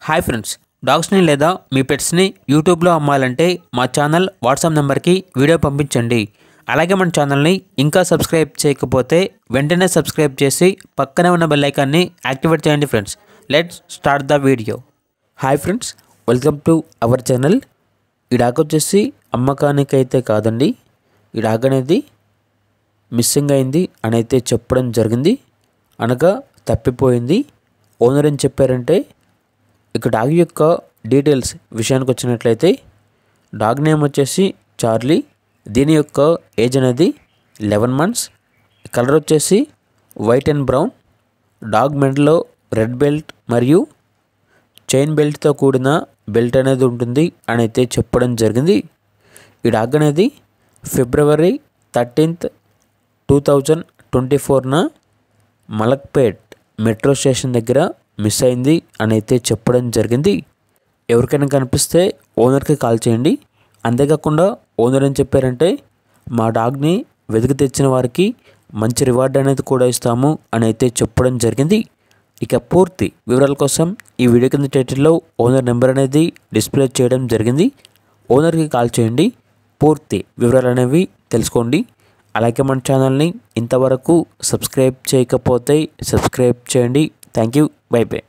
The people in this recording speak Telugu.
హాయ్ ఫ్రెండ్స్, డాగ్స్ని లేదా మీ పెట్స్ని యూట్యూబ్లో అమ్మాలంటే మా ఛానల్ వాట్సాప్ నెంబర్కి వీడియో పంపించండి. అలాగే మన ఛానల్ని ఇంకా సబ్స్క్రైబ్ చేయకపోతే వెంటనే సబ్స్క్రైబ్ చేసి పక్కనే ఉన్న బెల్ ఐకాన్ని యాక్టివేట్ చేయండి. Friends, let's start the video. Hi friends, welcome to our channel. ఈ డాగ్ వచ్చేసి అమ్మకానికైతే కాదండి. ఈ డాగ్ అనేది మిస్సింగ్ అయింది అని అయితే చెప్పడం జరిగింది. అనగా తప్పిపోయింది. ఓనర్ ఏం చెప్పారంటే, ఇక డాగ్ యొక్క డీటెయిల్స్ విషయానికి వచ్చినట్లయితే డాగ్ నేమ్ వచ్చేసి చార్లీ. దీని యొక్క ఏజ్ అనేది 11 months. కలర్ వచ్చేసి వైట్ అండ్ బ్రౌన్. డాగ్ మెడలో రెడ్ బెల్ట్ మరియు చైన్ బెల్ట్తో కూడిన బెల్ట్ అనేది ఉంటుంది అని అయితే చెప్పడం జరిగింది. ఈ డాగ్ అనేది February 13th, 2024న మలక్పేట్ మెట్రో స్టేషన్ దగ్గర మిస్ అయింది అని అయితే చెప్పడం జరిగింది. ఎవరికైనా కనిపిస్తే ఓనర్కి కాల్ చేయండి. అంతేకాకుండా ఓనర్ ఏం చెప్పారంటే, మా డాగ్ని వెతికి తెచ్చిన వారికి మంచి రివార్డ్ అనేది కూడా ఇస్తాము అని అయితే చెప్పడం జరిగింది. ఇక పూర్తి వివరాల కోసం ఈ వీడియో కింద టైటిల్లో ఓనర్ నెంబర్ అనేది డిస్ప్లే చేయడం జరిగింది. ఓనర్కి కాల్ చేయండి, పూర్తి వివరాలు అనేవి తెలుసుకోండి. అలాగే మన ఛానల్ని ఇంతవరకు సబ్స్క్రైబ్ చేయకపోతే సబ్స్క్రైబ్ చేయండి. Thank you. By by.